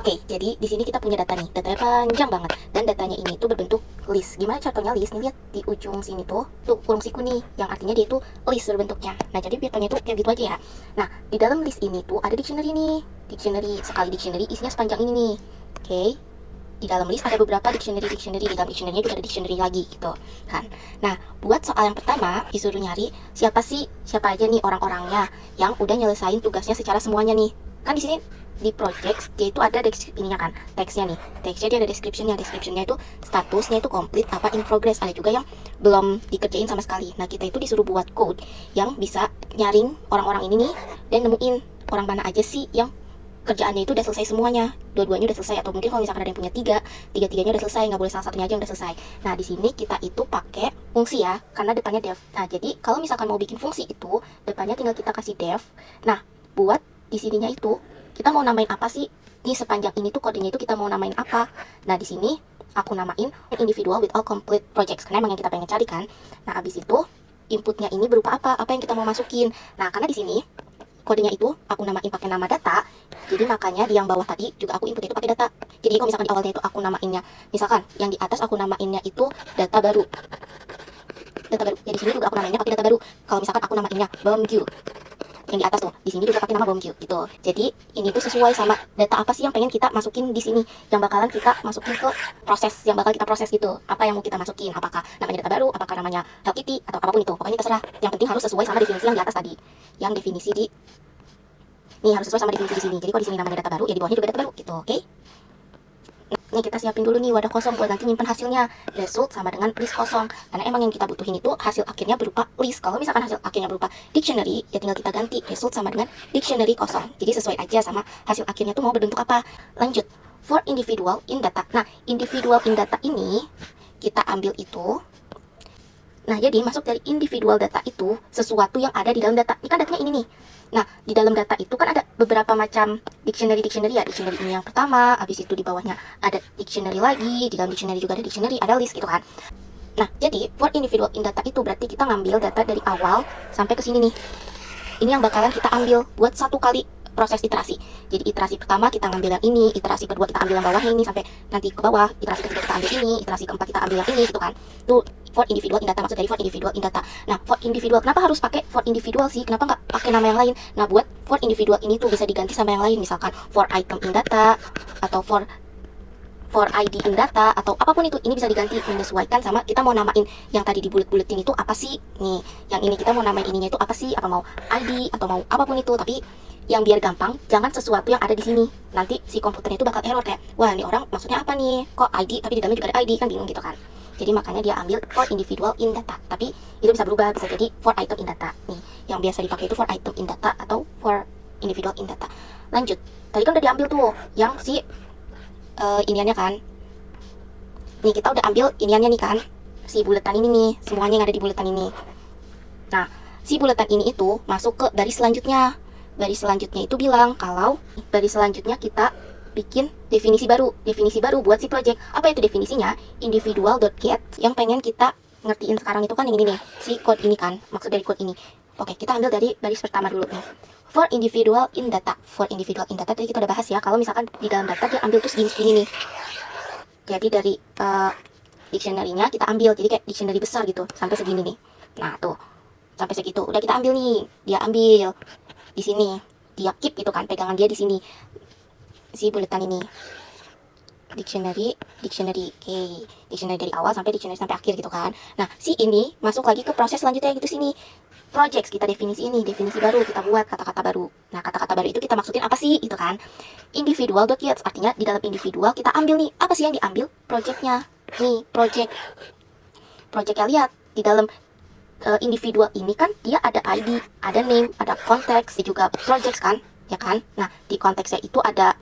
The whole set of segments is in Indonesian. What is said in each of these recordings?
Oke, jadi di sini kita punya data nih. Datanya panjang banget dan datanya ini tuh berbentuk list. Gimana contohnya list? Nih lihat di ujung sini tuh kurung siku nih, yang artinya dia itu list berbentuknya. Nah, jadi biasanya tuh kayak gitu aja ya. Nah, di dalam list ini tuh ada dictionary nih. Dictionary, sekali dictionary isinya sepanjang ini nih. Oke. Di dalam list ada beberapa dictionary, di dalam dictionary juga ada dictionary lagi gitu kan. Nah, buat soal yang pertama disuruh nyari siapa aja nih orang-orangnya yang udah nyelesain tugasnya secara semuanya nih. Kan di sini di project dia itu ada ininya kan, teksnya dia ada descriptionnya itu statusnya itu complete apa in progress, ada juga yang belum dikerjain sama sekali. Nah, kita itu disuruh buat code yang bisa nyaring orang-orang ini nih dan nemuin orang mana aja sih yang kerjaannya itu udah selesai semuanya, dua-duanya udah selesai, atau mungkin kalau misalkan ada yang punya tiga-tiganya udah selesai, nggak boleh salah satunya aja yang udah selesai. Nah, di sini kita itu pakai fungsi ya, karena depannya def. Nah, jadi kalau misalkan mau bikin fungsi itu, depannya tinggal kita kasih def. Nah, buat di sininya itu kita mau namain apa sih? Nih sepanjang ini tuh kodenya itu kita mau namain apa? Nah, di sini aku namain individual with all complete projects, karena emang yang kita pengen cari kan. Nah, abis itu inputnya ini berupa apa? Apa yang kita mau masukin? Nah, karena di sini kodenya itu aku namain pakai nama data, jadi makanya di yang bawah tadi juga aku input itu pakai data. Jadi kalau misalkan di awalnya itu aku namainnya, misalkan yang di atas aku namainnya itu data baru, ya di sini juga aku namainnya pakai data baru. Kalau misalkan aku namainnya BOMQ, yang di atas tuh, di sini juga pakai nama BOMQ gitu. Jadi ini tuh sesuai sama data apa sih yang pengen kita masukin di sini, yang bakalan kita masukin ke proses, yang bakal kita proses gitu. Apa yang mau kita masukin, apakah namanya data baru, apakah namanya Hello Kitty, atau apapun itu. Pokoknya terserah. Yang penting harus sesuai sama definisi yang di atas tadi. Yang definisi di nih harus sesuai sama definisi di sini. Jadi kalau di sini namanya data baru, ya di bawahnya juga data baru gitu, oke? Nih kita siapin dulu nih wadah kosong buat nanti nyimpen hasilnya. Result sama dengan list kosong. Karena emang yang kita butuhin itu hasil akhirnya berupa list. Kalau misalkan hasil akhirnya berupa dictionary, ya tinggal kita ganti result sama dengan dictionary kosong. Jadi sesuai aja sama hasil akhirnya tuh mau berbentuk apa. Lanjut, for individual in data. Nah, individual in data ini kita ambil itu. Nah, jadi masuk dari individual data itu sesuatu yang ada di dalam data. Ini kan datanya ini nih. Nah, di dalam data itu kan ada beberapa macam dictionary ya. Dictionary ini yang pertama, habis itu di bawahnya ada dictionary lagi, di dalam dictionary juga ada dictionary, ada list gitu kan. Nah, jadi for individual in data itu berarti kita ngambil data dari awal sampai ke sini nih. Ini yang bakalan kita ambil buat satu kali proses iterasi. Jadi iterasi pertama kita ngambil yang ini, iterasi kedua kita ambil yang bawahnya ini sampai nanti ke bawah, iterasi ketiga kita ambil ini, iterasi keempat kita ambil yang ini gitu kan. Tuh for individual in data, maksud dari for individual in data. Nah, for individual kenapa harus pakai for individual sih? Kenapa nggak pakai nama yang lain? Nah, buat for individual ini tuh bisa diganti sama yang lain, misalkan for item in data atau for ID in data atau apapun itu. Ini bisa diganti menyesuaikan sama kita mau namain yang tadi di bulet-buletin itu apa sih. Nih, yang ini kita mau namain ininya itu apa sih? Apa mau ID atau mau apapun itu. Tapi yang biar gampang, jangan sesuatu yang ada di sini. Nanti si komputernya itu bakal error kayak, wah ini orang maksudnya apa nih? Kok ID tapi di dalamnya juga ada ID, kan bingung gitu kan. Jadi makanya dia ambil for individual in data. Tapi itu bisa berubah, bisa jadi for item in data. Nih, yang biasa dipakai itu for item in data atau for individual in data. Lanjut, tadi kan udah diambil tuh yang si iniannya kan. Nih kita udah ambil iniannya nih kan, si buletan ini nih, semuanya yang ada di buletan ini. Nah, si buletan ini itu masuk ke baris selanjutnya. Baris selanjutnya itu bilang kalau baris selanjutnya kita bikin definisi baru buat si project. Apa itu definisinya? Individual.get. Yang pengen kita ngertiin sekarang itu kan yang ini nih, si code ini kan, maksud dari code ini. Oke, kita ambil dari baris pertama dulu nih. For individual in data. For individual in data tadi kita udah bahas ya, kalau misalkan di dalam data dia ambil tuh segini nih. Jadi dari dictionary-nya kita ambil, jadi kayak dictionary besar gitu, sampai segini nih. Nah, tuh. Sampai segitu. Udah kita ambil nih. Dia ambil di sini. Dia keep itu kan, pegangan dia di sini. Si buletan ini. Dictionary, oke. Dictionary dari awal sampai dictionary sampai akhir gitu kan. Nah, si ini masuk lagi ke proses selanjutnya gitu sini. Projects, kita definisi ini, definisi baru, kita buat kata-kata baru. Nah, kata-kata baru itu kita maksudin apa sih, itu kan. Individual.get, artinya di dalam individual kita ambil nih, apa sih yang diambil? Projectnya. Nih, projectnya lihat, di dalam individual ini kan dia ada ID, ada name, ada konteks, juga projects kan, ya kan. Nah, di konteksnya itu ada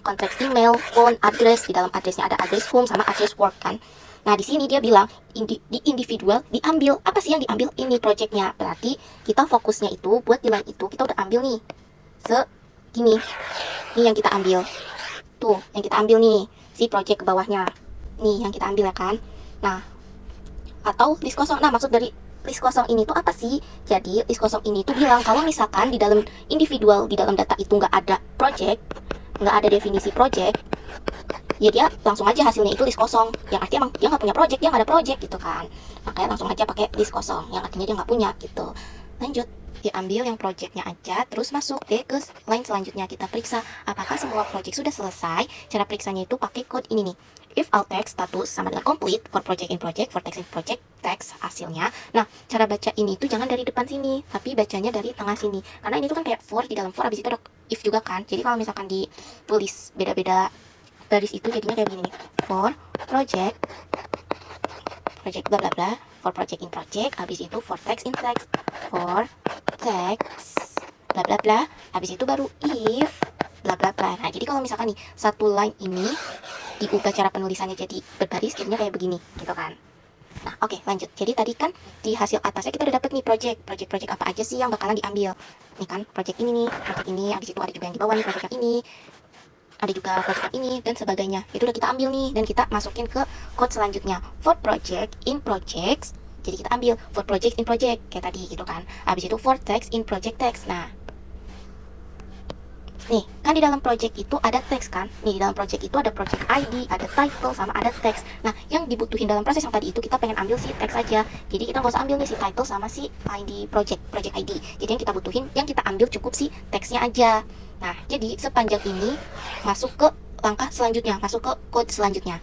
konteks email, phone, address, di dalam addressnya ada address home sama address work kan. Nah, di sini dia bilang di individual diambil. Apa sih yang diambil? Ini projectnya. Berarti kita fokusnya itu buat di line itu kita udah ambil nih. Segini. Ini yang kita ambil. Tuh, yang kita ambil nih. Si project ke bawahnya. Nih, yang kita ambil ya kan. Nah, atau list kosong. Nah, maksud dari list kosong ini tuh apa sih? Jadi, list kosong ini tuh bilang kalau misalkan di dalam individual, di dalam data itu nggak ada project, nggak ada definisi project, ya dia langsung aja hasilnya itu list kosong, yang artinya emang dia nggak punya project, dia nggak ada project gitu kan. Makanya langsung aja pakai list kosong, yang artinya dia nggak punya gitu. Lanjut, diambil yang projectnya aja, terus masuk deh ke line selanjutnya. Kita periksa apakah semua project sudah selesai. Cara periksanya itu pakai code ini nih. If all text status sama dengan complete for project in project, for text in project, text hasilnya. Nah, cara baca ini tuh jangan dari depan sini, tapi bacanya dari tengah sini. Karena ini tuh kan kayak for, di dalam for abis itu ada if juga kan. Jadi kalau misalkan ditulis beda-beda baris itu jadinya kayak begini nih. For project bla bla bla, for project in project, habis itu for text in text, for text bla bla bla, habis itu baru if bla bla bla. Nah, jadi kalau misalkan nih satu line ini diubah cara penulisannya jadi berbaris, jadinya kayak begini gitu kan. Nah, oke, lanjut. Jadi tadi kan di hasil atasnya kita udah dapet nih project apa aja sih yang bakalan diambil. Nih kan, project ini, habis itu ada juga yang di bawah nih, project yang ini, ada juga project ini dan sebagainya. Itu udah kita ambil nih dan kita masukin ke code selanjutnya. For project in projects, jadi kita ambil for project in project kayak tadi gitu kan. Habis itu for text in project text. Nah, nih kan di dalam project itu ada text kan. Nih di dalam project itu ada project ID, ada title sama ada text. Nah, yang dibutuhin dalam proses yang tadi itu kita pengen ambil si text aja. Jadi kita nggak usah ambil nih si title sama si ID project ID. Jadi yang kita butuhin, yang kita ambil cukup si textnya aja. Nah, jadi sepanjang ini masuk ke langkah selanjutnya, masuk ke code selanjutnya.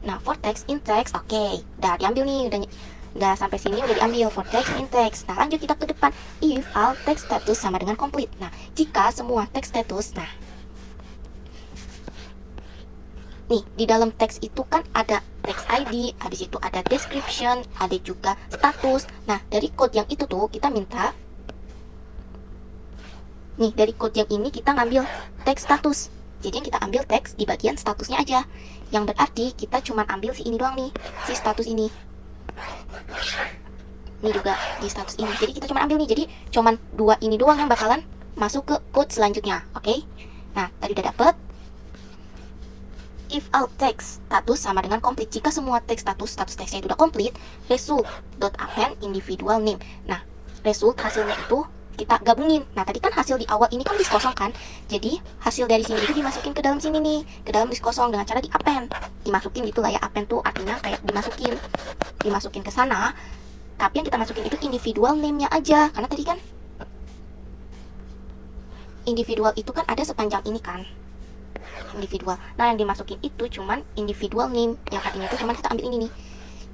Nah, for text in text, oke, udah diambil nih, udah sampai sini udah diambil for text in text. Nah, lanjut kita ke depan. If all text status sama dengan complete. Nah, jika semua text status, nah, nih di dalam text itu kan ada text ID, habis itu ada description, ada juga status. Nah, dari code yang itu tuh kita minta, nih dari code yang ini kita ngambil text status. Jadi yang kita ambil teks di bagian statusnya aja. Yang berarti kita cuma ambil si ini doang nih, si status ini. Ini juga di status ini. Jadi kita cuma ambil nih. Jadi cuma dua ini doang yang bakalan masuk ke code selanjutnya. Oke? Nah, tadi udah dapet. If all text status sama dengan complete. Jika semua text status teksnya itu udah complete, result.append individual name. Nah, result hasilnya itu kita gabungin. Nah, tadi kan hasil di awal ini kan list kosong kan. Jadi, hasil dari sini itu dimasukin ke dalam sini nih, ke dalam list kosong dengan cara di append. Dimasukin gitu lah ya. Append tuh artinya kayak dimasukin ke sana. Tapi yang kita masukin itu individual name-nya aja. Karena tadi kan individual itu kan ada sepanjang ini kan. Individual. Nah, yang dimasukin itu cuman individual name. Yang artinya itu cuman kita ambil ini nih.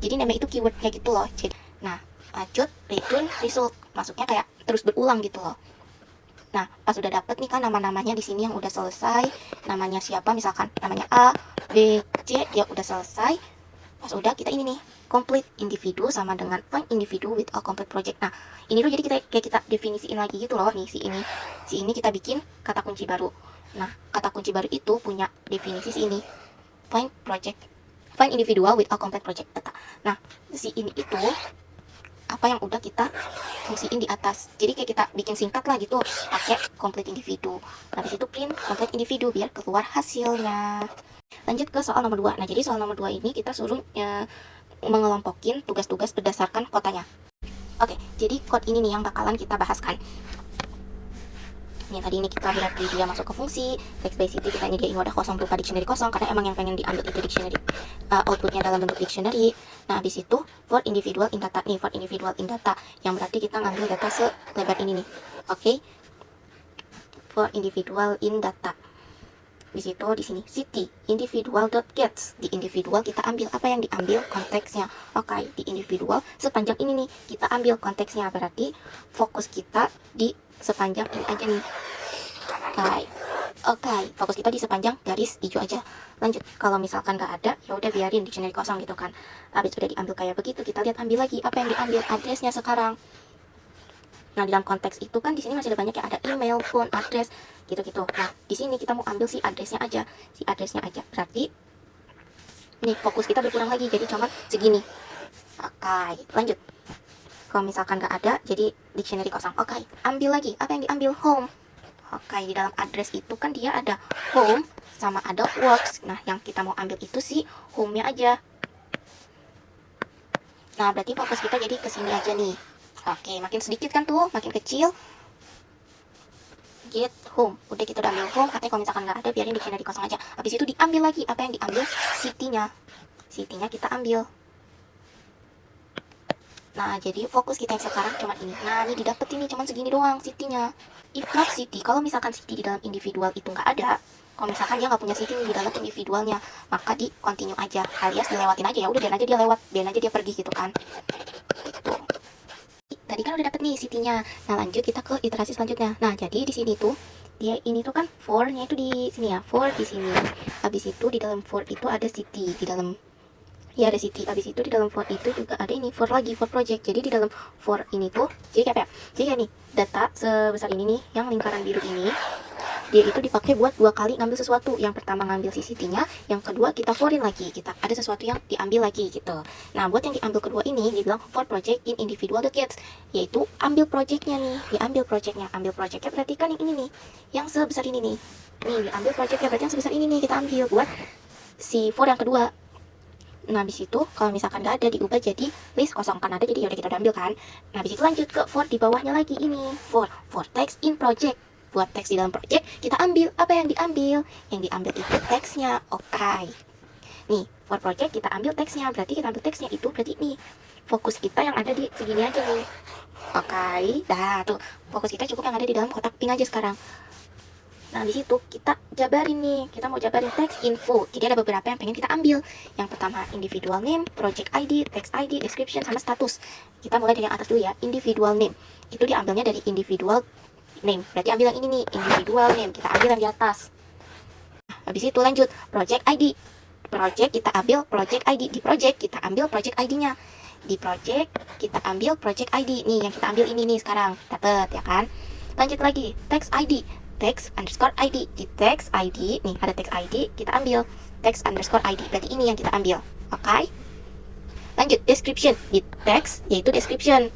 Jadi namanya itu keyword kayak gitu loh. Jadi, nah, lanjut return result. Masuknya kayak terus berulang gitu loh. Nah, pas udah dapet nih kan nama-namanya di sini yang udah selesai, namanya siapa, misalkan namanya A, B, C, ya udah selesai. Pas udah kita ini nih, complete individu sama dengan find individu with all complete project. Nah, ini tuh jadi kita definisiin lagi gitu loh nih si ini kita bikin kata kunci baru. Nah, kata kunci baru itu punya definisi si ini, find individual with all complete project data. Nah, si ini itu apa yang udah kita fungsiin di atas. Jadi kayak kita bikin singkat lah gitu, pakai complete individu. Habis itu print complete individu biar keluar hasilnya. Lanjut ke soal nomor 2. Nah, jadi soal nomor 2 ini kita suruh mengelompokin tugas-tugas berdasarkan kotanya. Oke, jadi code ini nih yang bakalan kita bahas kan. Nih tadi ini kita lihat dia masuk ke fungsi text by city, kita nyediain wadah kosong berupa dictionary kosong karena emang yang pengen diambil itu dictionary, outputnya dalam bentuk dictionary. Nah, habis itu for individual in data nih, for individual in data yang berarti kita ngambil data selebar ini nih. Oke, for individual in data. Di situ di sini city individual.gets, di individual kita ambil apa yang diambil konteksnya. Oke, di individual sepanjang ini nih kita ambil konteksnya, berarti fokus kita di sepanjang ini aja nih. Oke, fokus kita di sepanjang garis hijau aja. Lanjut, kalau misalkan nggak ada ya udah biarin dictionary kosong gitu kan. Habis udah diambil kayak begitu, kita lihat ambil lagi apa yang diambil, addressnya sekarang. Nah, di dalam konteks itu kan di sini masih ada banyak ya, ada email, phone, address, gitu-gitu. Nah, di sini kita mau ambil si addressnya aja, Berarti nih fokus kita berkurang lagi, jadi cuma segini. Oke, lanjut. Kalau misalkan nggak ada, jadi dictionary kosong. Oke, ambil lagi. Apa yang diambil? Home. Oke, di dalam address itu kan dia ada home sama ada works. Nah, yang kita mau ambil itu si home-nya aja. Nah, berarti fokus kita jadi ke sini aja nih. Oke, makin sedikit kan tuh, makin kecil. get home. Udah kita udah ambil home, katanya kalau misalkan nggak ada biarin dicari kosong aja. Habis itu diambil lagi, apa yang diambil? City-nya kita ambil. Nah, jadi fokus kita yang sekarang cuma ini. Nah, ini didapat ini cuma segini doang city-nya. If not city, kalau misalkan city di dalam individual itu nggak ada, kalau misalkan dia nggak punya city di dalam individualnya, maka di continue aja, alias dilewatin aja, ya udah biarin aja dia lewat, biarin aja dia pergi gitu kan. Gitu. Tadi kan udah dapet nih city-nya. Nah, lanjut kita ke iterasi selanjutnya. Nah, jadi di sini tuh dia ini tuh kan for-nya itu di sini ya, for di sini. Habis itu di dalam for itu ada city di dalam. Ya ada city, habis itu di dalam for itu juga ada ini for lagi, for project. Jadi di dalam for ini tuh jadi kayak apa ya, jadi kayak nih data sebesar ini nih yang lingkaran biru ini, dia itu dipakai buat dua kali ngambil sesuatu. Yang pertama ngambil si city-nya, yang kedua kita forin lagi, kita ada sesuatu yang diambil lagi gitu. Nah, buat yang diambil kedua ini dibilang for project in individual.gets, yaitu ambil projectnya nih, diambil projectnya. Ambil projectnya berarti kan yang ini nih, yang sebesar ini nih, diambil projectnya berarti yang sebesar ini nih kita ambil buat si for yang kedua. Nah, habis itu kalau misalkan nggak ada diubah jadi list kosong, kan ada jadi ya udah kita udah ambil kan. Nah, habis itu lanjut ke for di bawahnya lagi ini, for text in project. Buat teks di dalam project kita ambil apa yang diambil? Yang diambil itu teksnya. Oke. Nih, for project kita ambil teksnya, berarti kita ambil teksnya itu berarti nih fokus kita yang ada di segini aja nih. Oke, dah tuh fokus kita cukup yang ada di dalam kotak pink aja sekarang. Nah, di situ kita jabarin nih, kita mau jabarin text info. Jadi ada beberapa yang pengen kita ambil. Yang pertama individual name, project ID, text ID, description, sama status. Kita mulai dari yang atas dulu ya, individual name. Itu diambilnya dari individual name. Berarti ambil yang ini nih, individual name. Kita ambil yang di atas. Nah, habis itu lanjut, project ID. Project kita ambil project ID. Di project kita ambil project ID-nya. Di project kita ambil project ID. Nih yang kita ambil ini nih sekarang. Dapat ya kan? Lanjut lagi, text ID. Text underscore ID. Di text ID, nih ada text ID, kita ambil text underscore ID. Berarti ini yang kita ambil. Oke? Lanjut, description. Di text, yaitu description.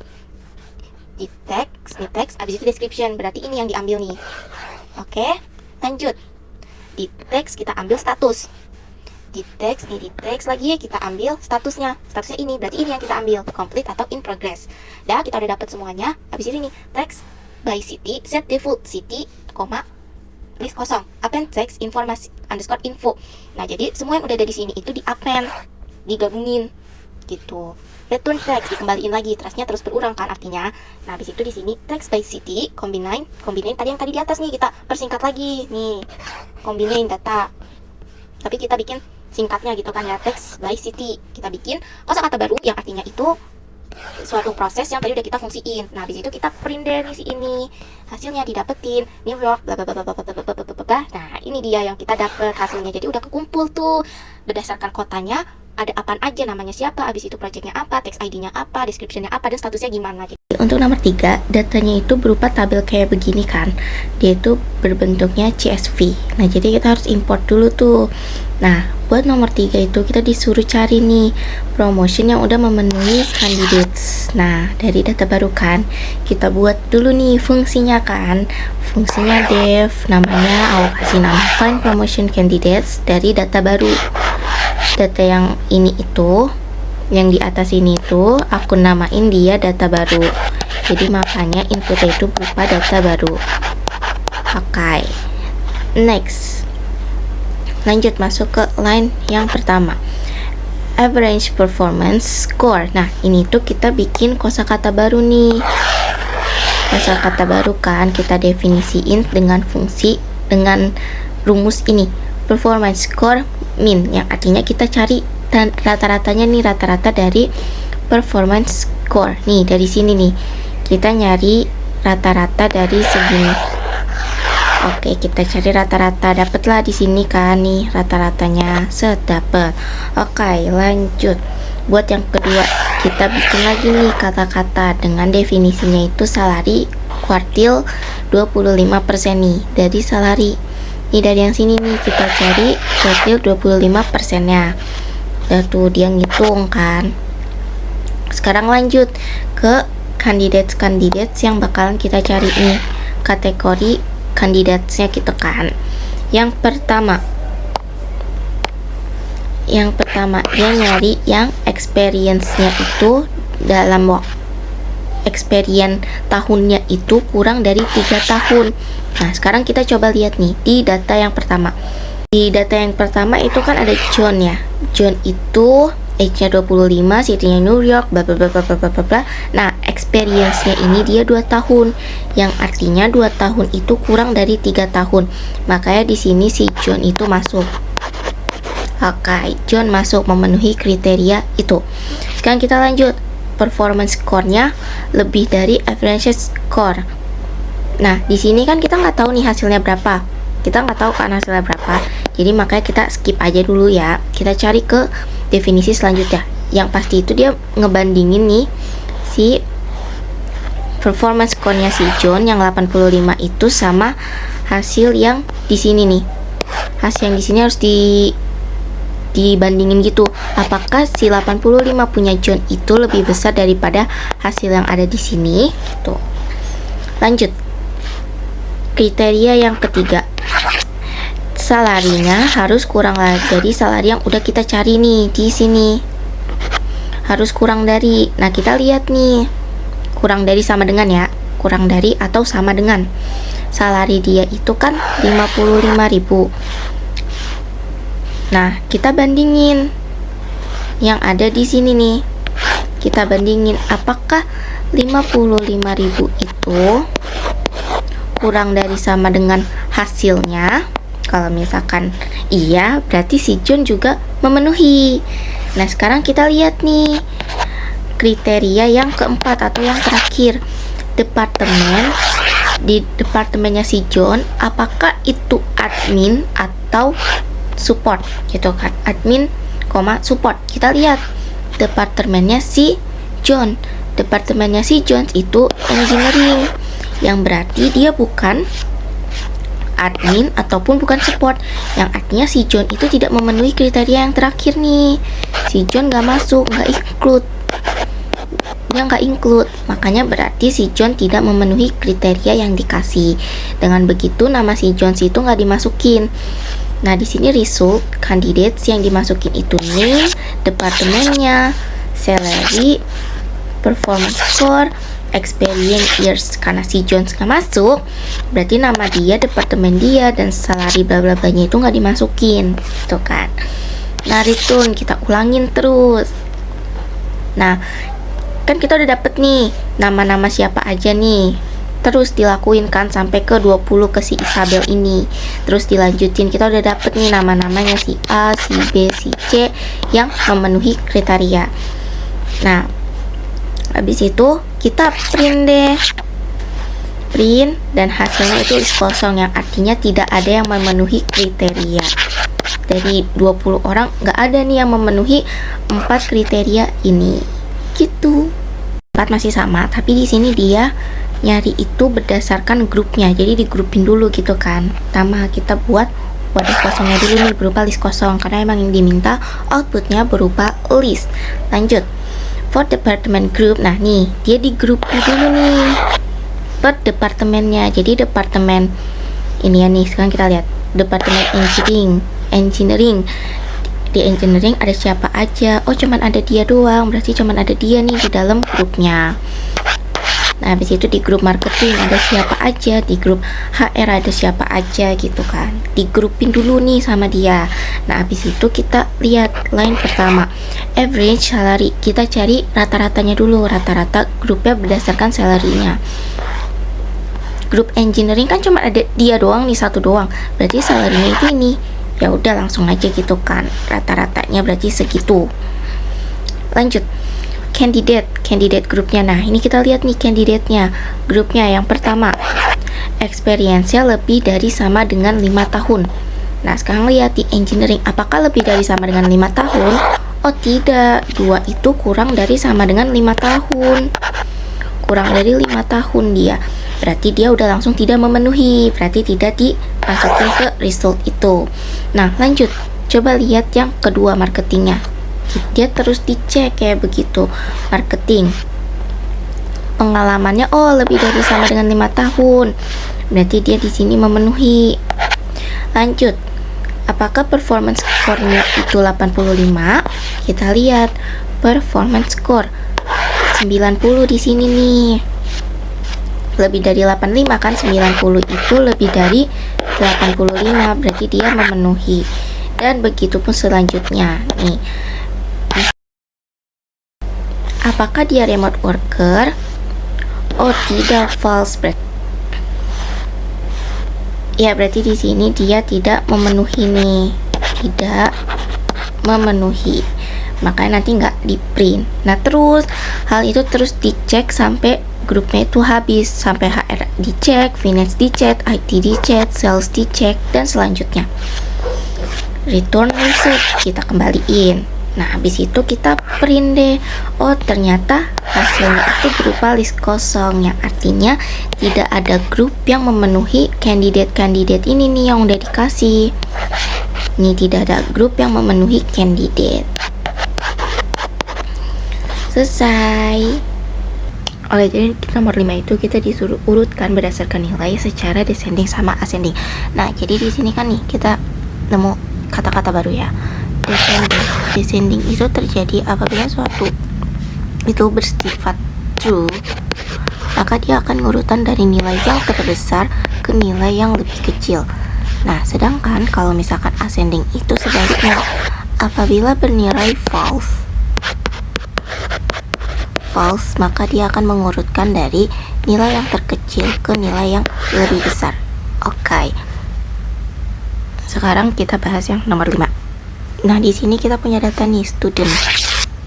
Di text, nih text, habis itu description. Berarti ini yang diambil nih. Oke? Lanjut. Di text kita ambil status. Di text, nih di text lagi kita ambil statusnya. Statusnya ini, berarti ini yang kita ambil. Complete atau in progress. Dah, kita udah dapat semuanya. Habis ini nih, text by city, set default city, list kosong, append text informasi underscore info. Nah, jadi semua yang udah ada di sini itu di append, digabungin gitu. Return text dikembaliin lagi, trustnya terus berulang kan artinya. Nah, habis itu di sini text by city, combine tadi yang tadi di atas nih kita persingkat lagi nih, combine data. Tapi kita bikin singkatnya gitu kan ya, text by city. Kita bikin kosakata baru yang artinya itu suatu proses yang tadi udah kita fungsiin. Nah, habis itu kita print dari si ini, hasilnya didapetin New York bla bla bla bla bla bla bla bla bla. Nah, ini dia yang kita dapet hasilnya. Jadi udah kekumpul tuh berdasarkan kotanya ada apaan aja, namanya siapa, habis itu projectnya apa, text ID-nya apa, description-nya apa, dan statusnya gimana. Untuk nomor 3, datanya itu berupa tabel kayak begini kan. Dia itu berbentuknya CSV. Nah, jadi kita harus import dulu tuh. Nah, buat nomor 3 itu kita disuruh cari nih promotion yang udah memenuhi candidates. Nah, dari data baru kan, kita buat dulu nih fungsinya kan. Fungsinya dev, namanya aku kasih nama find promotion candidates dari data baru. Data yang ini itu, yang di atas ini tuh aku namain dia data baru. Jadi makanya inputnya itu berupa data baru. Oke. Next. Lanjut masuk ke line yang pertama. Average performance score. Nah, ini tuh kita bikin kosakata baru nih. Kosakata baru kan kita definisiin dengan fungsi dengan rumus ini. Performance score min, yang artinya kita cari dan rata-ratanya nih, rata-rata dari performance score. Nih, dari sini nih. Kita nyari rata-rata dari segini. Oke, kita cari rata-rata, dapatlah di sini kan nih rata-ratanya, dapet. Oke, lanjut. Buat yang kedua, kita bikin lagi nih kata-kata dengan definisinya itu salary kuartil 25% nih dari salary. Ini dari yang sini nih kita cari kuartil 25%-nya. Udah tuh dia ngitung kan. Sekarang lanjut ke candidates yang bakalan kita cari nih. Kategori candidates-nya gitu kan. Yang pertama dia nyari yang experience-nya itu dalam experience tahunnya itu kurang dari 3 tahun. Nah, sekarang kita coba lihat nih di data yang pertama. Di data yang pertama itu kan ada John ya. John itu age-nya 25, city-nya New York, bla bla bla bla bla bla bla. Nah, experience-nya ini dia 2 tahun. Yang artinya 2 tahun itu kurang dari 3 tahun. Makanya di sini si John itu masuk. Oke, John masuk memenuhi kriteria itu. Sekarang kita lanjut. Performance score-nya lebih dari average score. Nah, di sini kan kita nggak tahu nih hasilnya berapa. Kita nggak tahu kan hasilnya berapa. Jadi makanya kita skip aja dulu ya. Kita cari ke definisi selanjutnya. Yang pasti itu dia ngebandingin nih si performance score-nya si John yang 85 itu sama hasil yang di sini nih. Hasil yang di sini harus dibandingin gitu. Apakah si 85 punya John itu lebih besar daripada hasil yang ada di sini? Tuh. Lanjut. Kriteria yang ketiga. Salarinya harus kurang dari salari yang udah kita cari nih di sini. Harus kurang dari. Nah, kita lihat nih. Kurang dari sama dengan ya. Kurang dari atau sama dengan. Salari dia itu kan 55.000. Nah, kita bandingin yang ada di sini nih. Kita bandingin apakah 55.000 itu kurang dari sama dengan hasilnya. Kalau misalkan iya, berarti si John juga memenuhi. Nah, sekarang kita lihat nih kriteria yang keempat atau yang terakhir. Di departemennya si John, apakah itu admin atau support gitu kan, admin, support. Kita lihat departemennya si John. Departemennya si John itu engineering, yang berarti dia bukan admin ataupun bukan support, yang artinya si John itu tidak memenuhi kriteria yang terakhir nih. Si John nggak masuk, nggak include, dia nggak include. Makanya berarti si John tidak memenuhi kriteria yang dikasih. Dengan begitu nama si John itu nggak dimasukin. Nah, di sini result candidates yang dimasukin itu name, departemennya, salary, performance score, experience years. Karena si Jones nggak masuk, berarti nama dia, departemen dia, dan salary bla bla blanya itu nggak dimasukin, tuh kan. Nah, return kita ulangin terus. Nah, kan kita udah dapet nih nama-nama siapa aja nih. Terus dilakuin kan sampai ke 20 ke si Isabel ini. Terus dilanjutin, kita udah dapet nih nama-namanya si A, si B, si C yang memenuhi kriteria. Nah, habis itu kita print deh. Print dan hasilnya itu list kosong, yang artinya tidak ada yang memenuhi kriteria. Dari 20 orang nggak ada nih yang memenuhi 4 kriteria ini. Gitu. 4 masih sama, tapi di sini dia nyari itu berdasarkan grupnya. Jadi digrupin dulu gitu kan. Pertama kita buat wadah kosongnya dulu nih berupa list kosong, karena emang yang diminta outputnya berupa list. Lanjut. For department group, nah nih dia digrupi dulu nih per departemennya. Jadi departemen ini ya nih, sekarang kita lihat departemen engineering. Di engineering ada siapa aja? Oh, cuman ada dia doang, berarti cuman ada dia nih di dalam grupnya. Nah, habis itu di grup marketing ada siapa aja, di grup HR ada siapa aja gitu kan. Digrupin dulu nih sama dia. Nah, habis itu kita lihat line pertama, average salary. Kita cari rata-ratanya dulu, rata-rata grupnya berdasarkan salary-nya. Grup engineering kan cuma ada dia doang nih, satu doang. Berarti salary-nya itu ini. Ya udah langsung aja gitu kan. Rata-ratanya berarti segitu. Lanjut. Candidate grupnya. Nah, ini kita lihat nih candidate-nya. Grupnya yang pertama, experience-nya lebih dari sama dengan 5 tahun. Nah, sekarang lihat di engineering, apakah lebih dari sama dengan 5 tahun? Oh tidak, 2 itu kurang dari sama dengan 5 tahun. Kurang dari 5 tahun dia. Berarti dia udah langsung tidak memenuhi, berarti tidak dimasukin ke result itu. Nah, lanjut. Coba lihat yang kedua, marketingnya. Dia terus dicek kayak begitu. Marketing, pengalamannya oh lebih dari sama dengan 5 tahun, berarti dia di sini memenuhi. Lanjut, apakah performance score-nya itu 85? Kita lihat performance score 90 di sini nih. Lebih dari 85 kan, 90 itu lebih dari 85, berarti dia memenuhi. Dan begitu pun selanjutnya nih. Apakah dia remote worker? Oh, tidak, false. Ya, berarti di sini dia tidak memenuhi nih. Tidak memenuhi. Makanya nanti nggak di print. Nah, terus hal itu terus dicek sampai grupnya itu habis, sampai HR dicek, finance dicek, IT dicek, sales dicek, dan selanjutnya return result kita kembaliin. Nah, habis itu kita print deh. Oh, ternyata hasilnya itu berupa list kosong, yang artinya tidak ada grup yang memenuhi kandidat-kandidat ini nih yang udah dikasih. Ini tidak ada grup yang memenuhi kandidat. Selesai. Oleh jadi nomor 5 itu kita disuruh urutkan berdasarkan nilai secara descending sama ascending. Nah, jadi di sini kan nih kita nemu kata-kata baru ya. Descending itu terjadi apabila suatu itu bersifat true, maka dia akan ngurutan dari nilai yang terbesar ke nilai yang lebih kecil. Nah, sedangkan kalau misalkan ascending itu sebaliknya, apabila bernilai false, maka dia akan mengurutkan dari nilai yang terkecil ke nilai yang lebih besar. Oke. Sekarang kita bahas yang nomor 5. Nah, di sini kita punya data nih, student.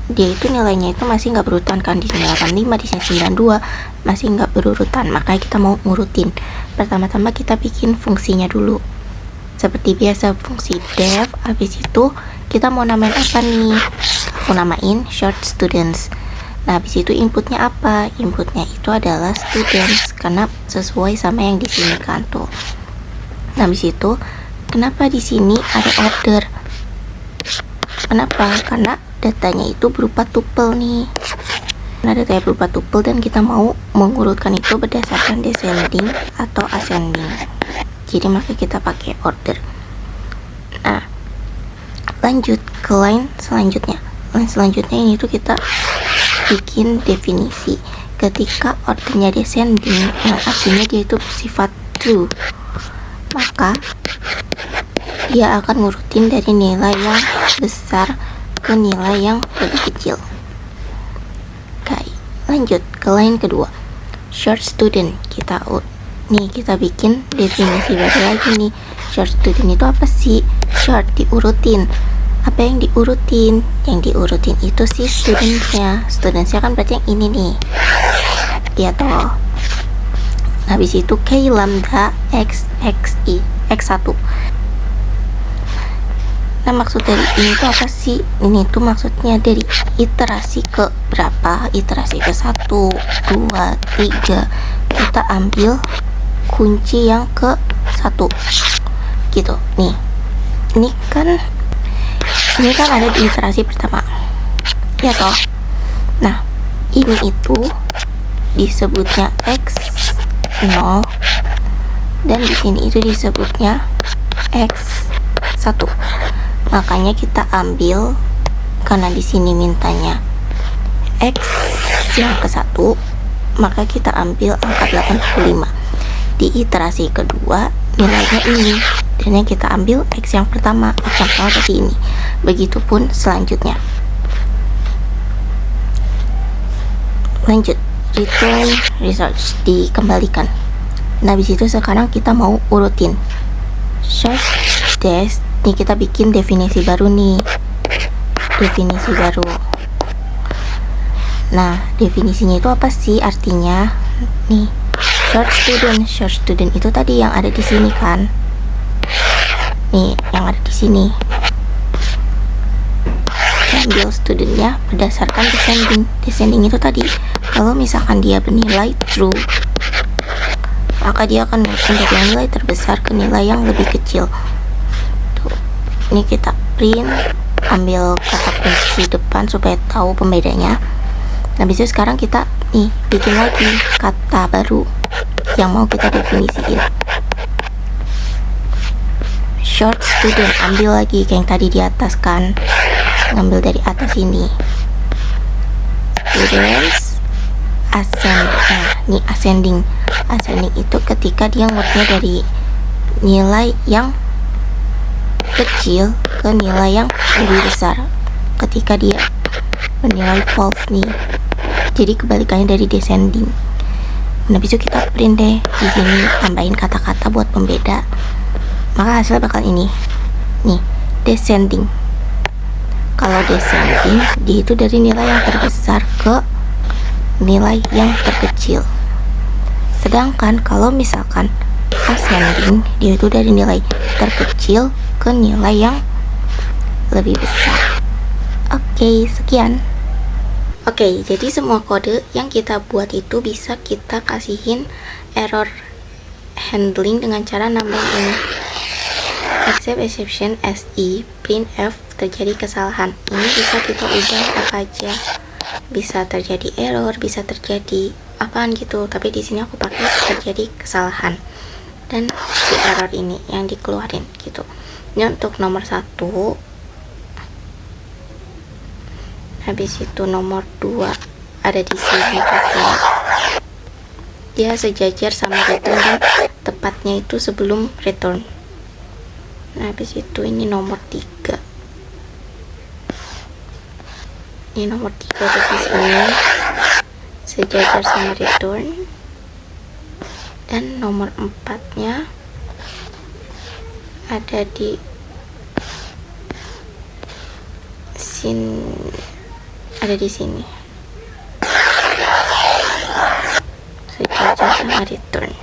Dia itu nilainya itu masih nggak berurutan kan, di sini 85, di sini 92, masih nggak berurutan. Makanya kita mau ngurutin. Pertama-tama kita bikin fungsinya dulu. Seperti biasa, fungsi def. Habis itu kita mau namain apa nih? Aku namain short students. Nah, habis itu inputnya apa? Inputnya itu adalah students, karena sesuai sama yang di sini kan tuh. Nah, habis itu kenapa di sini ada order? Kenapa? Karena datanya itu berupa tuple nih. Nah, datanya berupa tuple dan kita mau mengurutkan itu berdasarkan descending atau ascending. Jadi maka kita pakai order. Nah, lanjut ke line selanjutnya. Line selanjutnya ini tuh kita bikin definisi. Ketika ordernya descending, yang artinya dia itu bersifat true, maka dia akan ngurutin dari nilai yang besar ke nilai yang lebih kecil. Oke, lanjut ke line kedua, short student. Kita bikin definisi baru lagi nih. Short student itu apa sih? Short diurutin. Apa yang diurutin? Yang diurutin itu sih studentsnya. Studentsnya kan berarti yang ini nih. Ya toh. Habis itu K lambda X X1. Nah, maksud dari ini tuh apa sih? Ini tuh maksudnya dari iterasi ke berapa? Iterasi ke 1, 2, 3. Kita ambil kunci yang ke 1. Gitu. Nih. Ini kan ada di iterasi pertama. Ya toh. Nah, ini itu disebutnya X0 dan di sini itu disebutnya X1. Makanya kita ambil, karena di sini mintanya X yang ke 1, maka kita ambil angka 85. Di iterasi kedua nilainya ini, dan yang kita ambil X yang pertama, seperti ini. Begitupun selanjutnya. Lanjut, return results dikembalikan. Nah, di situ sekarang kita mau urutin short dash. Nih kita bikin definisi baru nih. Definisi baru. Nah, definisinya itu apa sih artinya? Nih, short student itu tadi yang ada di sini kan? Nih, yang ada di sini. Ambil studentnya berdasarkan descending. Descending itu tadi, kalau misalkan dia bernilai true, maka dia akan menurunkan dari nilai terbesar ke nilai yang lebih kecil. Tuh, ini kita print, ambil kata kunci depan supaya tahu pembedanya. Nah, bisa sekarang kita nih bikin lagi kata baru yang mau kita definisiin. Short student, ambil lagi kayak yang tadi di atas kan, ngambil dari atas ini. Students, ascending itu ketika dia ngutnya dari nilai yang kecil ke nilai yang lebih besar. Ketika dia menilai false nih, jadi kebalikannya dari descending. Nah, besok kita print deh di sini, tambahin kata-kata buat pembeda. Maka hasilnya bakal ini nih, descending. Kalau descending, dia itu dari nilai yang terbesar ke nilai yang terkecil. Sedangkan kalau misalkan ascending, dia itu dari nilai terkecil ke nilai yang lebih besar. Oke, sekian. Oke, jadi semua kode yang kita buat itu bisa kita kasihin error handling dengan cara nambahin ini. Except exception SE printf terjadi kesalahan. Ini bisa kita ubah apa aja. Bisa terjadi error, bisa terjadi apaan gitu. Tapi di sini aku pakai terjadi kesalahan. Dan si error ini yang dikeluarin gitu. Ini untuk nomor 1. Habis itu nomor 2 ada di sini juga. Dia sejajar sama return dan tepatnya itu sebelum return. Nah, habis itu ini nomor 3. Ini nomor 3 ada di sini sejajar sama return. Dan nomor 4-nya ada di sini. Ada di sini sejajar sama return.